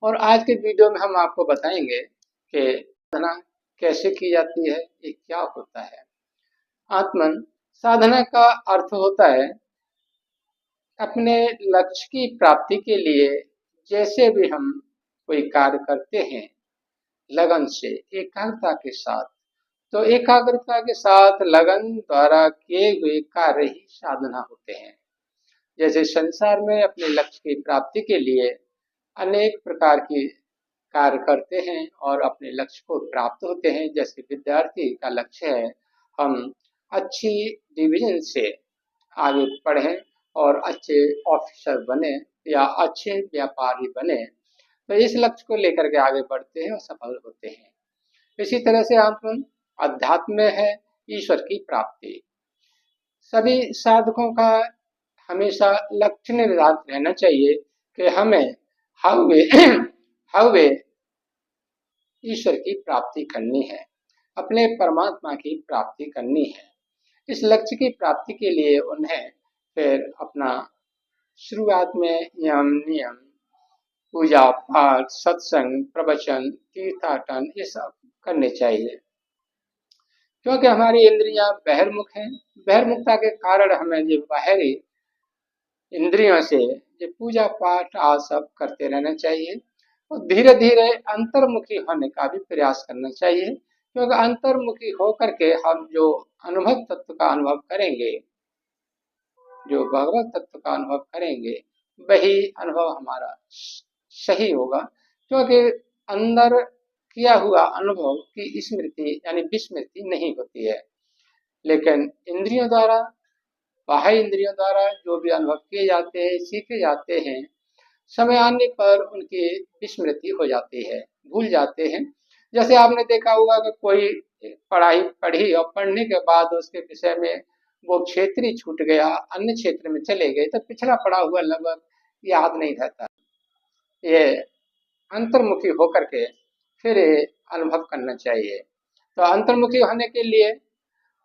और आज के वीडियो में हम आपको बताएंगे कि साधना कैसे की जाती है, ये क्या होता है। आत्मन साधना का अर्थ होता है अपने लक्ष्य की प्राप्ति के लिए जैसे भी हम कोई कार्य करते हैं लगन से, एकाग्रता के साथ, तो एकाग्रता के साथ लगन द्वारा किए हुए कार्य ही साधना होते हैं। जैसे संसार में अपने लक्ष्य की प्राप्ति के लिए अनेक प्रकार के कार्य करते हैं और अपने लक्ष्य को प्राप्त होते हैं। जैसे विद्यार्थी का लक्ष्य है हम अच्छी डिवीजन से आगे पढ़ें और अच्छे ऑफिसर बने या अच्छे व्यापारी बने, तो इस लक्ष्य को लेकर के आगे बढ़ते हैं और सफल होते हैं। इसी तरह से हम अध्यात्म में है ईश्वर की प्राप्ति। सभी साधकों का हमेशा लक्ष्य निर्धारित रहना चाहिए कि हमें हाउ वे ईश्वर की प्राप्ति करनी है, अपने परमात्मा की प्राप्ति करनी है। इस लक्ष्य की प्राप्ति के लिए उन्हें फिर अपना शुरुआत में यम नियम, पूजा पाठ, सत्संग, प्रवचन, तीर्थाटन ये सब करने चाहिए। क्योंकि हमारी इंद्रियां बहिर्मुख हैं, बहिर्मुखता के कारण हमें जो बाहरी इंद्रियों से ये पूजा पाठ आज सब करते रहना चाहिए और धीरे धीरे अंतर्मुखी होने का भी प्रयास करना चाहिए। क्योंकि अंतर्मुखी होकर के हम जो अनुभव तत्व का अनुभव करेंगे, जो भगवत तत्व का अनुभव करेंगे, वही अनुभव हमारा सही होगा। क्योंकि अंदर किया हुआ अनुभव की स्मृति यानी विस्मृति नहीं होती है, लेकिन इंद्रियों द्वारा, बाह्य इंद्रियों द्वारा जो भी अनुभव किए जाते हैं, सीखे जाते हैं, समय आने पर उनकी विस्मृति हो जाती है, भूल जाते हैं। जैसे आपने देखा होगा कि कोई पढ़ाई पढ़ी और पढ़ने के बाद उसके विषय में वो क्षेत्र ही छूट गया, अन्य क्षेत्र में चले गए, तो पिछला पढ़ा हुआ लगभग याद नहीं रहता। ये अंतर्मुखी होकर के फिर अनुभव करना चाहिए। तो अंतर्मुखी होने के लिए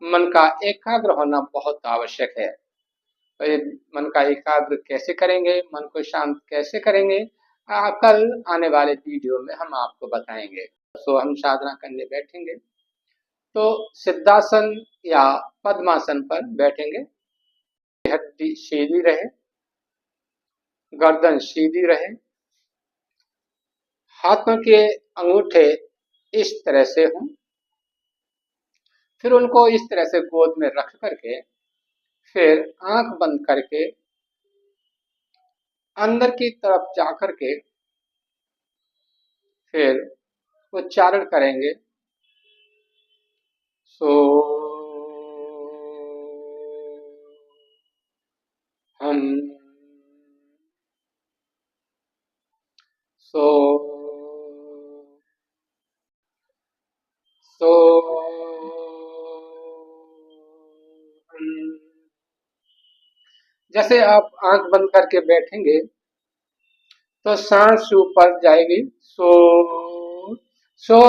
मन का एकाग्र होना बहुत आवश्यक है। तो ये मन का एकाग्र कैसे करेंगे, मन को शांत कैसे करेंगे, कल आने वाले वीडियो में हम आपको बताएंगे। तो हम साधना करने बैठेंगे तो सिद्धासन या पद्मासन पर बैठेंगे। हड्डी सीधी रहे, गर्दन सीधी रहे, हाथों के अंगूठे इस तरह से हों, फिर उनको इस तरह से गोद में रख करके फिर आंख बंद करके अंदर की तरफ जा करके फिर उच्चारण करेंगे। सो हम, सो सो हम। जैसे आप आंख बंद करके बैठेंगे तो सांस ऊपर जाएगी। सो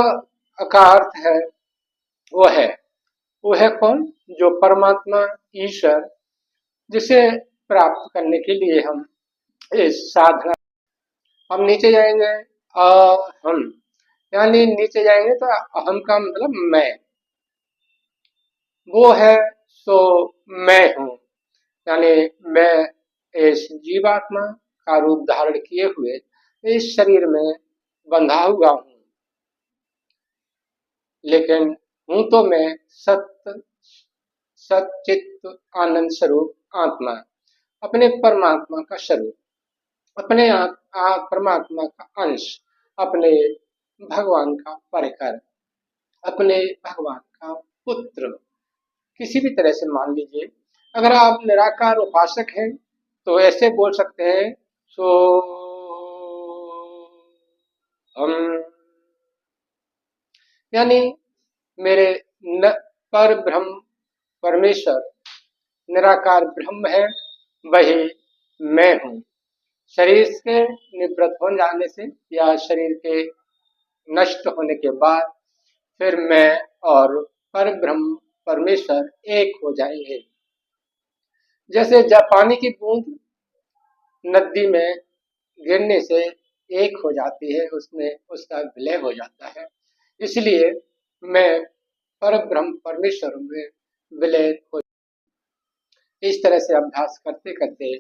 का अर्थ है वो है कौन? जो परमात्मा ईश्वर, जिसे प्राप्त करने के लिए हम इस साधना, हम नीचे जाएंगे अहम, यानी नीचे जाएंगे तो अहम का मतलब मैं, वो है सो मैं हूँ, यानी मैं इस जीवात्मा का रूप धारण किए हुए इस शरीर में बंधा हुआ हूँ, लेकिन हूँ तो मैं सत्य सच्चित आनंद स्वरूप आत्मा, अपने परमात्मा का स्वरूप, अपने परमात्मा का अंश, अपने भगवान का परिकर, अपने भगवान का पुत्र। किसी भी तरह से मान लीजिए, अगर आप निराकार उपासक हैं तो ऐसे बोल सकते हैं सो हम, यानी मेरे पर ब्रह्म परमेश्वर निराकार ब्रह्म है, वही मैं हूँ। शरीर के निवृत्त हो जाने से या शरीर के नष्ट होने के बाद फिर मैं और पर ब्रह्म परमेश्वर एक हो जाएंगे। जैसे जब पानी की बूंद नदी में गिरने से एक हो जाती है, उसमें उसका विलय हो जाता है। इसलिए मैं पर ब्रह्म परमेश्वर में विलय हो। इस तरह से अभ्यास करते करते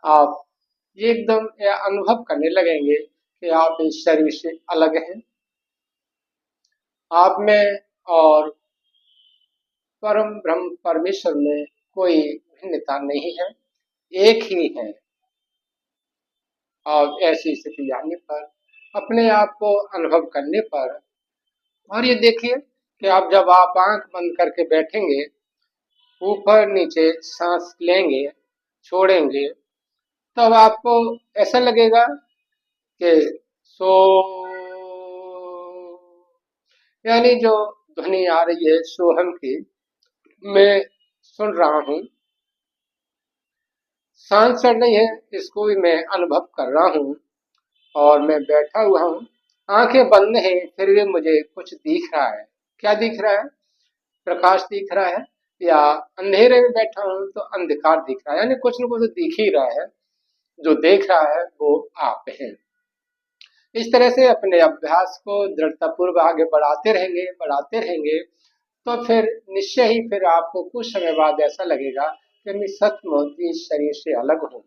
आप ये एकदम यह अनुभव करने लगेंगे कि आप इस शरीर से अलग हैं। आप में और परम ब्रह्म परमेश्वर में कोई भिन्नता नहीं है, एक ही है। और ऐसी स्थिति आने पर, अपने आप को अनुभव करने पर, और ये देखिए कि आप जब आप आंख बंद करके बैठेंगे, ऊपर नीचे सांस लेंगे, छोड़ेंगे, तब आपको ऐसा लगेगा कि सो, यानी जो ध्वनि आ रही है सोहम की, मैं सुन रहा हूँ, सांस चढ़ रही है, इसको भी मैं अनुभव कर रहा हूँ। और मैं बैठा हुआ हूँ, आंखें बंद हैं, फिर भी मुझे कुछ दिख रहा है। क्या दिख रहा है? प्रकाश दिख रहा है, या अंधेरे में बैठा हूँ तो अंधकार दिख रहा है, यानी कुछ न कुछ तो दिख ही रहा है। जो देख रहा है वो आप हैं। इस तरह से अपने अभ्यास को दृढ़तापूर्वक आगे बढ़ाते रहेंगे, तो फिर निश्चय ही फिर आपको कुछ समय बाद ऐसा लगेगा कि मैं सचमुच इस शरीर से अलग हूँ।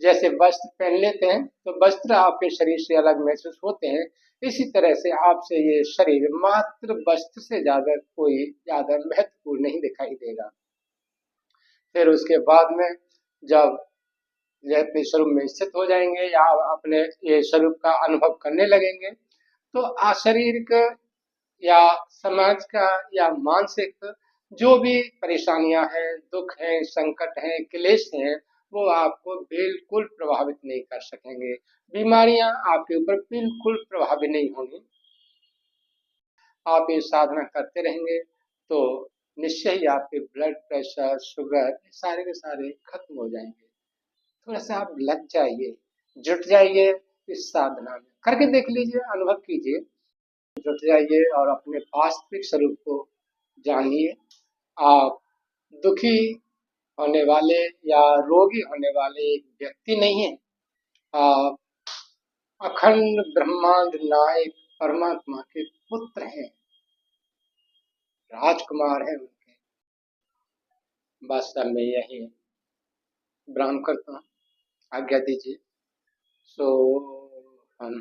जैसे वस्त्र पहन लेते हैं तो वस्त्र आपके शरीर से अलग महसूस होते हैं, इसी तरह से आपसे ये शरीर मात्र वस्त्र से ज्यादा महत्वपूर्ण नहीं दिखाई देगा। फिर उसके बाद में जब ये अपने स्वरूप में स्थित हो जाएंगे या अपने ये स्वरूप का अनुभव करने लगेंगे, तो शारीरिक या समाज का या मानसिक जो भी परेशानियां हैं, दुख हैं, संकट हैं, क्लेश हैं, वो आपको बिल्कुल प्रभावित नहीं कर सकेंगे। बीमारियां आपके ऊपर बिल्कुल प्रभावित नहीं होंगी। आप ये साधना करते रहेंगे तो निश्चय ही आपके ब्लड प्रेशर, शुगर सारे के सारे खत्म हो जाएंगे। थोड़ा सा आप लग जाइए, जुट जाइए, इस साधना में करके देख लीजिए, अनुभव कीजिए, जुट जाइए और अपने वास्तविक स्वरूप को जानिए। आप दुखी होने वाले या रोगी होने वाले एक व्यक्ति नहीं है, आप अखंड ब्रह्मांड नायक परमात्मा के पुत्र हैं, राजकुमार हैं उनके। वास्तव में यही ब्रह्म करता हूँ, आज्ञा दीजिए। सो हम